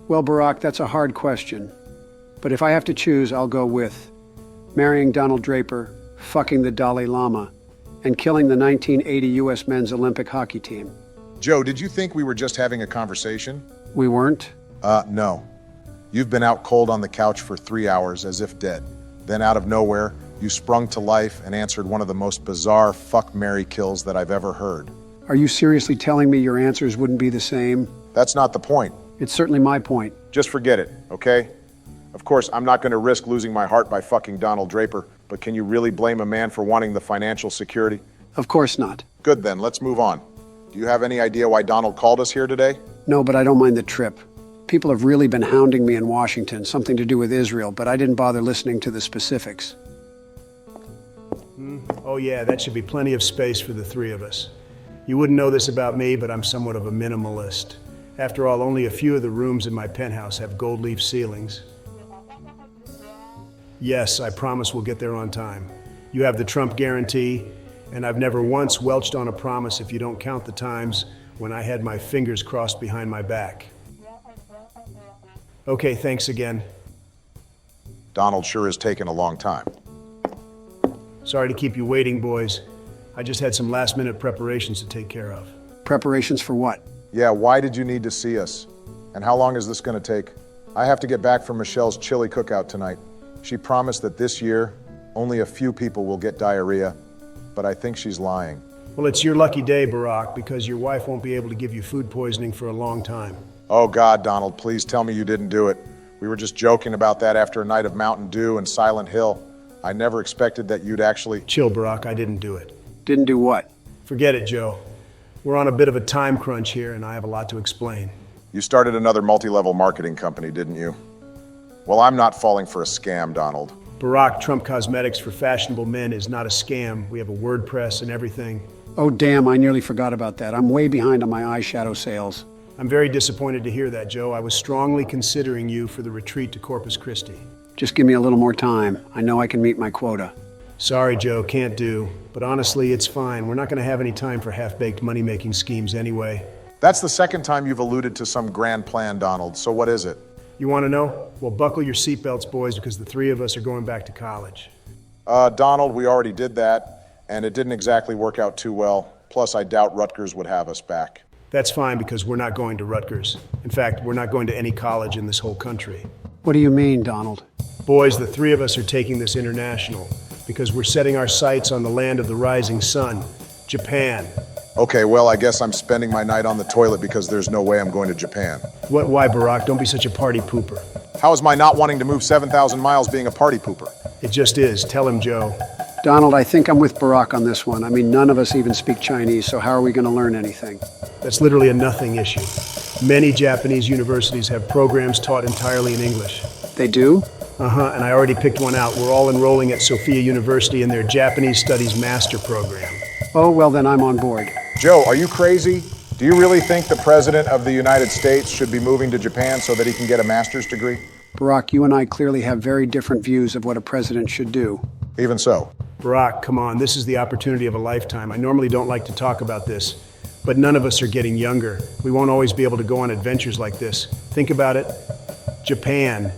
Well, Barack, that's a hard question. But if I have to choose, I'll go with marrying Donald Draper, fucking the Dalai Lama, and killing the 1980 U.S. men's Olympic hockey team. Joe, did you think we were just having a conversation? We weren't? No. You've been out cold on the couch for 3 hours as if dead. Then out of nowhere, you sprung to life and answered one of the most bizarre fuck, marry, kills that I've ever heard. Are you seriously telling me your answers wouldn't be the same? That's not the point. It's certainly my point. Just forget it, okay? Of course, I'm not going to risk losing my heart by fucking Donald Draper, but can you really blame a man for wanting the financial security? Of course not. Good then, let's move on. Do you have any idea why Donald called us here today? No, but I don't mind the trip. People have really been hounding me in Washington, something to do with Israel, but I didn't bother listening to the specifics. Oh yeah, that should be plenty of space for the three of us. You wouldn't know this about me, but I'm somewhat of a minimalist. After all, only a few of the rooms in my penthouse have gold leaf ceilings. Yes, I promise we'll get there on time. You have the Trump guarantee, and I've never once welched on a promise if you don't count the times when I had my fingers crossed behind my back. Okay, thanks again. Donald sure has taken a long time. Sorry to keep you waiting, boys. I just had some last-minute preparations to take care of. Preparations for what? Yeah, why did you need to see us? And how long is this going to take? I have to get back from Michelle's chili cookout tonight. She promised that this year, only a few people will get diarrhea, but I think she's lying. Well, it's your lucky day, Barack, because your wife won't be able to give you food poisoning for a long time. Oh God, Donald, please tell me you didn't do it. We were just joking about that after a night of Mountain Dew and Silent Hill. I never expected that you'd actually... Chill, Barack, I didn't do it. Didn't do what? Forget it, Joe. We're on a bit of a time crunch here, and I have a lot to explain. You started another multi-level marketing company, didn't you? Well, I'm not falling for a scam, Donald. Barack, Trump Cosmetics for fashionable men is not a scam. We have a WordPress and everything. Oh damn, I nearly forgot about that. I'm way behind on my eyeshadow sales. I'm very disappointed to hear that, Joe. I was strongly considering you for the retreat to Corpus Christi. Just give me a little more time. I know I can meet my quota. Sorry, Joe, can't do. But honestly, it's fine. We're not going to have any time for half-baked money-making schemes anyway. That's the second time you've alluded to some grand plan, Donald. So what is it? You want to know? Well, buckle your seatbelts, boys, because the three of us are going back to college. Donald, we already did that, and it didn't exactly work out too well. Plus, I doubt Rutgers would have us back. That's fine, because we're not going to Rutgers. In fact, we're not going to any college in this whole country. What do you mean, Donald? Boys, the three of us are taking this international, because we're setting our sights on the land of the rising sun, Japan. Okay, well, I guess I'm spending my night on the toilet because there's no way I'm going to Japan. What? Why, Barack? Don't be such a party pooper. How is my not wanting to move 7,000 miles being a party pooper? It just is. Tell him, Joe. Donald, I think I'm with Barack on this one. I mean, none of us even speak Chinese, so how are we going to learn anything? That's literally a nothing issue. Many Japanese universities have programs taught entirely in English. They do? Uh-huh, and I already picked one out. We're all enrolling at Sophia University in their Japanese Studies Master Program. Oh, well then I'm on board. Joe, are you crazy? Do you really think the President of the United States should be moving to Japan so that he can get a master's degree? Barack, you and I clearly have very different views of what a president should do. Even so. Barack, come on, this is the opportunity of a lifetime. I normally don't like to talk about this, but none of us are getting younger. We won't always be able to go on adventures like this. Think about it. Japan.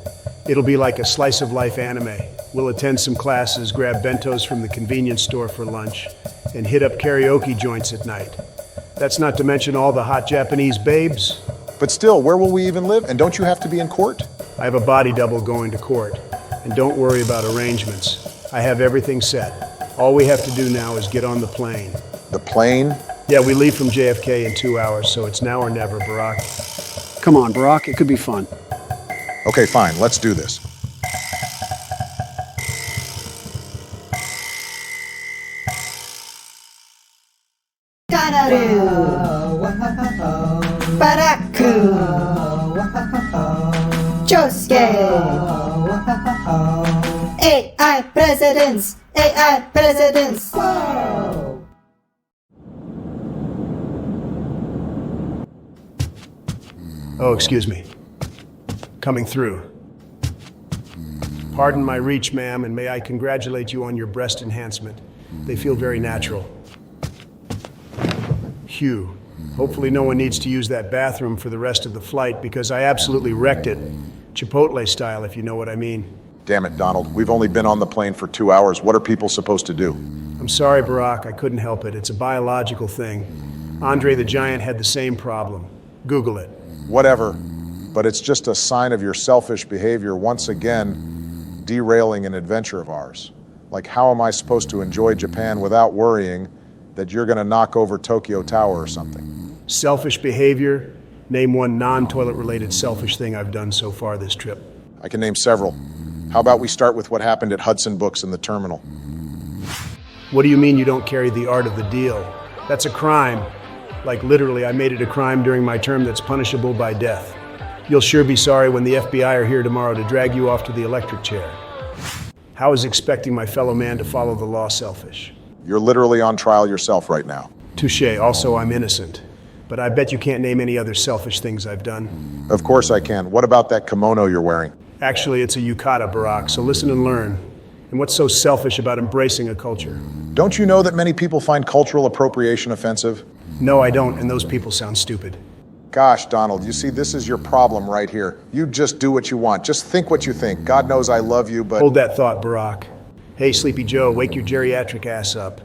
It'll be like a slice of life anime. We'll attend some classes, grab bentos from the convenience store for lunch, and hit up karaoke joints at night. That's not to mention all the hot Japanese babes. But still, where will we even live? And don't you have to be in court? I have a body double going to court. And don't worry about arrangements. I have everything set. All we have to do now is get on the plane. The plane? Yeah, we leave from JFK in 2 hours, so it's now or never, Barack. Come on, Barack, it could be fun. Okay, fine, let's do this. Baraku Josuke AI presidents AI presidents Oh, excuse me. Coming through. Pardon my reach, ma'am, and may I congratulate you on your breast enhancement. They feel very natural. Hugh, Hopefully no one needs to use that bathroom for the rest of the flight because I absolutely wrecked it. Chipotle style, if you know what I mean. Damn it, Donald. We've only been on the plane for 2 hours. What are people supposed to do? I'm sorry, Barack. I couldn't help it. It's a biological thing. Andre the Giant had the same problem. Google it. Whatever. But it's just a sign of your selfish behavior once again derailing an adventure of ours. Like, how am I supposed to enjoy Japan without worrying that you're going to knock over Tokyo Tower or something? Selfish behavior? Name one non-toilet related selfish thing I've done so far this trip. I can name several. How about we start with what happened at Hudson Books in the terminal? What do you mean you don't carry the art of the deal? That's a crime. Like literally, I made it a crime during my term that's punishable by death. You'll sure be sorry when the FBI are here tomorrow to drag you off to the electric chair. How is expecting my fellow man to follow the law selfish? You're literally on trial yourself right now. Touché. Also, I'm innocent. But I bet you can't name any other selfish things I've done. Of course I can. What about that kimono you're wearing? Actually, it's a yukata, Barack, so listen and learn. And what's so selfish about embracing a culture? Don't you know that many people find cultural appropriation offensive? No, I don't, and those people sound stupid. Gosh, Donald, you see, this is your problem right here. You just do what you want. Just think what you think. God knows I love you, but... Hold that thought, Barack. Hey, Sleepy Joe, wake your geriatric ass up.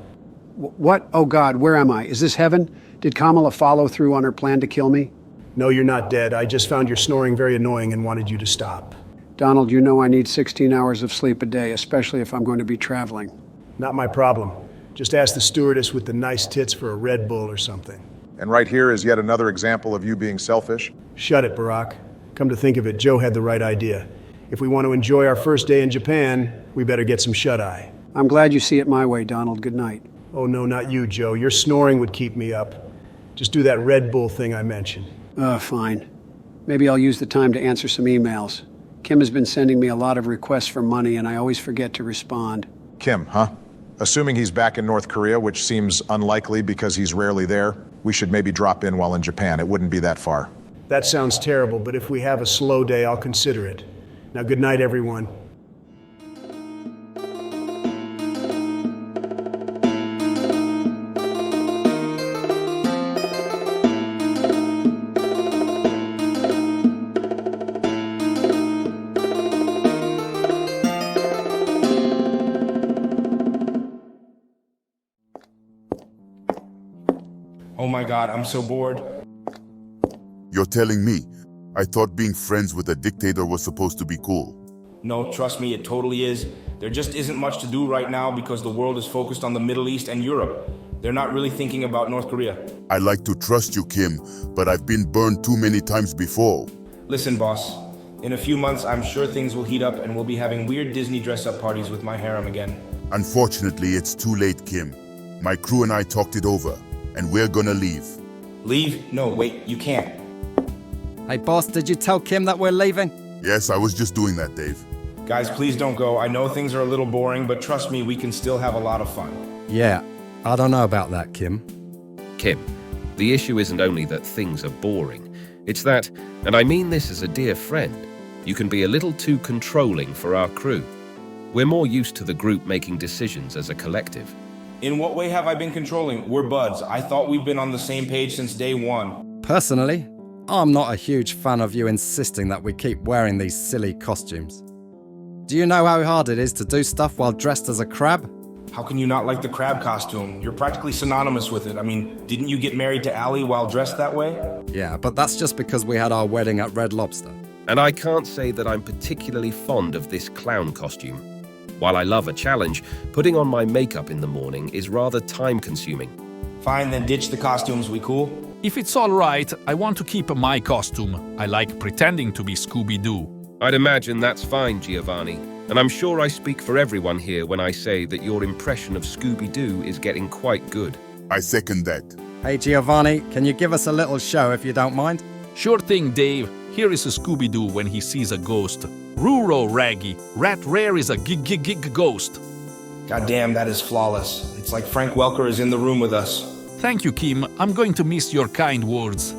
What? Oh God, where am I? Is this heaven? Did Kamala follow through on her plan to kill me? No, you're not dead. I just found your snoring very annoying and wanted you to stop. Donald, you know I need 16 hours of sleep a day, especially if I'm going to be traveling. Not my problem. Just ask the stewardess with the nice tits for a Red Bull or something. And right here is yet another example of you being selfish. Shut it, Barack. Come to think of it, Joe had the right idea. If we want to enjoy our first day in Japan, we better get some shut-eye. I'm glad you see it my way, Donald. Good night. Oh, no, not you, Joe. Your snoring would keep me up. Just do that Red Bull thing I mentioned. Fine. Maybe I'll use the time to answer some emails. Kim has been sending me a lot of requests for money, and I always forget to respond. Kim, huh? Assuming he's back in North Korea, which seems unlikely because he's rarely there, we should maybe drop in while in Japan. It wouldn't be that far. That sounds terrible, but if we have a slow day, I'll consider it. Now, good night, everyone. Oh my God, I'm so bored. You're telling me? I thought being friends with a dictator was supposed to be cool. No, trust me, it totally is. There just isn't much to do right now because the world is focused on the Middle East and Europe. They're not really thinking about North Korea. I like to trust you, Kim, but I've been burned too many times before. Listen, boss. In a few months, I'm sure things will heat up and we'll be having weird Disney dress-up parties with my harem again. Unfortunately, it's too late, Kim. My crew and I talked it over, and we're gonna leave. Leave? No, wait, you can't. Hey boss, did you tell Kim that we're leaving? Yes, I was just doing that, Dave. Guys, please don't go. I know things are a little boring, but trust me, we can still have a lot of fun. Yeah, I don't know about that, Kim. Kim, the issue isn't only that things are boring. It's that, and I mean this as a dear friend, you can be a little too controlling for our crew. We're more used to the group making decisions as a collective. In what way have I been controlling? We're buds. I thought we've been on the same page since day one. Personally, I'm not a huge fan of you insisting that we keep wearing these silly costumes. Do you know how hard it is to do stuff while dressed as a crab? How can you not like the crab costume? You're practically synonymous with it. I mean, didn't you get married to Allie while dressed that way? Yeah, but that's just because we had our wedding at Red Lobster. And I can't say that I'm particularly fond of this clown costume. While I love a challenge, putting on my makeup in the morning is rather time-consuming. Fine, then ditch the costumes, we cool? If it's all right, I want to keep my costume. I like pretending to be Scooby-Doo. I'd imagine that's fine, Giovanni. And I'm sure I speak for everyone here when I say that your impression of Scooby-Doo is getting quite good. I second that. Hey Giovanni, can you give us a little show if you don't mind? Sure thing, Dave. Here is a Scooby-Doo when he sees a ghost. Ruro Raggy, Rat Rare is a gig ghost. God damn, that is flawless. It's like Frank Welker is in the room with us. Thank you, Kim. I'm going to miss your kind words.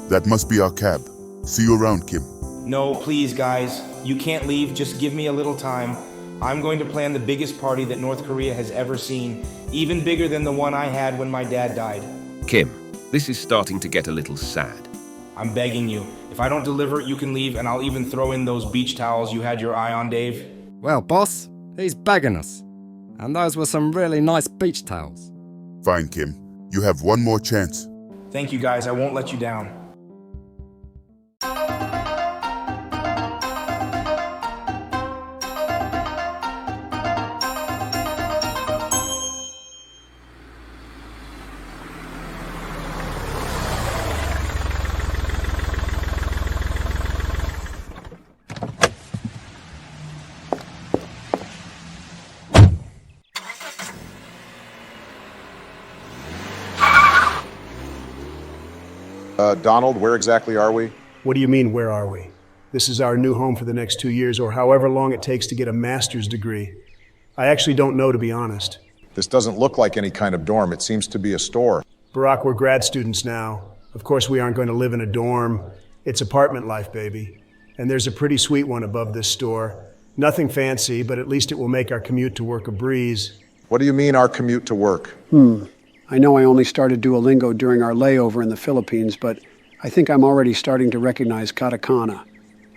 That must be our cab. See you around, Kim. No, please, guys. You can't leave. Just give me a little time. I'm going to plan the biggest party that North Korea has ever seen, even bigger than the one I had when my dad died. Kim, This is starting to get a little sad. I'm begging you. If I don't deliver it, you can leave, and I'll even throw in those beach towels you had your eye on, Dave. Well, boss, he's begging us. And those were some really nice beach towels. Fine, Kim. You have one more chance. Thank you, guys. I won't let you down. Donald, where exactly are we? What do you mean, where are we? This is our new home for the next 2 years, or however long it takes to get a master's degree. I actually don't know, to be honest. This doesn't look like any kind of dorm. It seems to be a store. Barack, we're grad students now. Of course, we aren't going to live in a dorm. It's apartment life, baby. And there's a pretty sweet one above this store. Nothing fancy, but at least it will make our commute to work a breeze. What do you mean, our commute to work? I know I only started Duolingo during our layover in the Philippines, but I think I'm already starting to recognize katakana.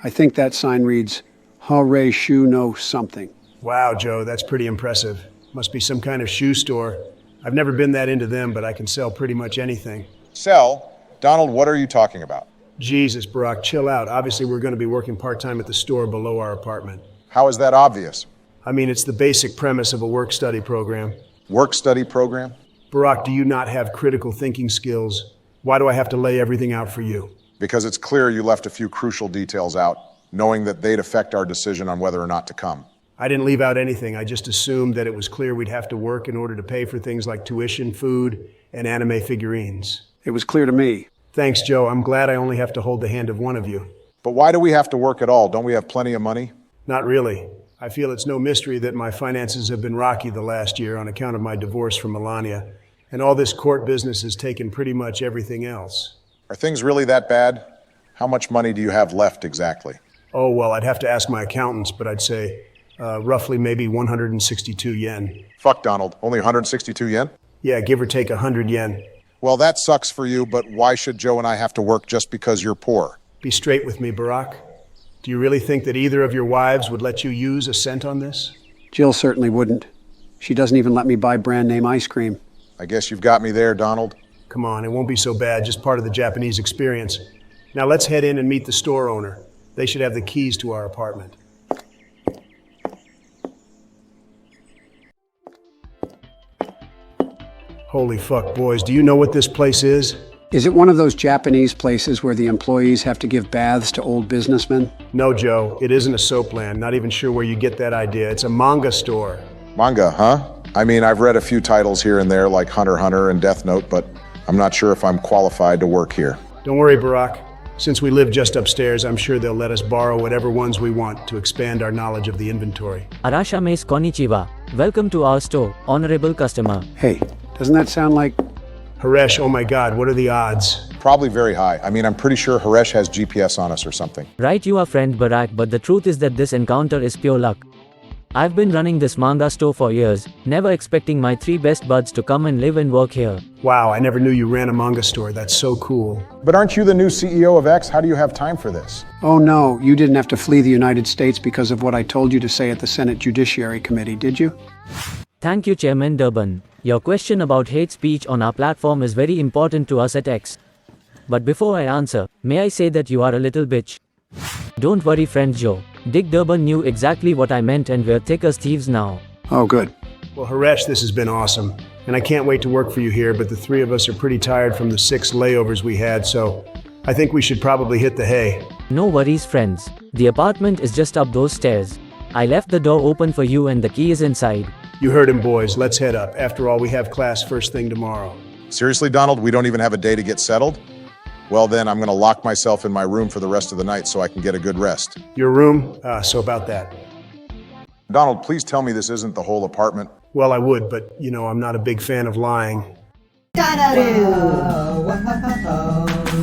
I think that sign reads, Hare Shu no something. Wow, Joe, that's pretty impressive. Must be some kind of shoe store. I've never been that into them, but I can sell pretty much anything. Sell? Donald, what are you talking about? Jesus, Barack, chill out. Obviously, we're going to be working part-time at the store below our apartment. How is that obvious? I mean, it's the basic premise of a work-study program. Work-study program? Barack, do you not have critical thinking skills? Why do I have to lay everything out for you? Because it's clear you left a few crucial details out, knowing that they'd affect our decision on whether or not to come. I didn't leave out anything. I just assumed that it was clear we'd have to work in order to pay for things like tuition, food, and anime figurines. It was clear to me. Thanks, Joe. I'm glad I only have to hold the hand of one of you. But why do we have to work at all? Don't we have plenty of money? Not really. I feel it's no mystery that my finances have been rocky the last year on account of my divorce from Melania. And all this court business has taken pretty much everything else. Are things really that bad? How much money do you have left exactly? Oh, well, I'd have to ask my accountants, but I'd say roughly maybe 162 yen. Fuck, Donald. Only 162 yen? Yeah, give or take 100 yen. Well, that sucks for you, but why should Joe and I have to work just because you're poor? Be straight with me, Barack. Do you really think that either of your wives would let you use a cent on this? Jill certainly wouldn't. She doesn't even let me buy brand name ice cream. I guess you've got me there, Donald. Come on, it won't be so bad, just part of the Japanese experience. Now let's head in and meet the store owner. They should have the keys to our apartment. Holy fuck, boys, do you know what this place is? Is it one of those Japanese places where the employees have to give baths to old businessmen? No, Joe, it isn't a soap land. Not even sure where you get that idea. It's a manga store. Manga, huh? I mean, I've read a few titles here and there, like Hunter x Hunter and Death Note, but I'm not sure if I'm qualified to work here. Don't worry, Barack. Since we live just upstairs, I'm sure they'll let us borrow whatever ones we want to expand our knowledge of the inventory. Arashames konnichiwa. Welcome to our store, honorable customer. Hey, doesn't that sound like... Haresh, oh my God, what are the odds? Probably very high. I mean, I'm pretty sure Haresh has GPS on us or something. Right, you are friend Barack, but the truth is that this encounter is pure luck. I've been running this manga store for years, never expecting my 3 best buds to come and live and work here. Wow, I never knew you ran a manga store. That's so cool. But aren't you the new CEO of X? How do you have time for this? Oh no, you didn't have to flee the United States because of what I told you to say at the Senate Judiciary Committee, did you? Thank you, Chairman Durban. Your question about hate speech on our platform is very important to us at X. But before I answer, may I say that you are a little bitch? Don't worry, friend Joe. Dick Durban knew exactly what I meant and we're thick as thieves now. Oh, good. Well, Haresh, this has been awesome. And I can't wait to work for you here, but the 3 of us are pretty tired from the 6 layovers we had, so I think we should probably hit the hay. No worries, friends. The apartment is just up those stairs. I left the door open for you and the key is inside. You heard him, boys. Let's head up. After all, we have class first thing tomorrow. Seriously, Donald, we don't even have a day to get settled? Well, then I'm going to lock myself in my room for the rest of the night so I can get a good rest. Your room? So about that. Donald, please tell me this isn't the whole apartment. Well, I would, but, you know, I'm not a big fan of lying. Kanaru.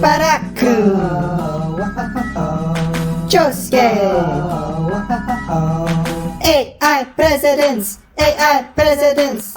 Baraku. Josuke. AI presidents. AI presidents.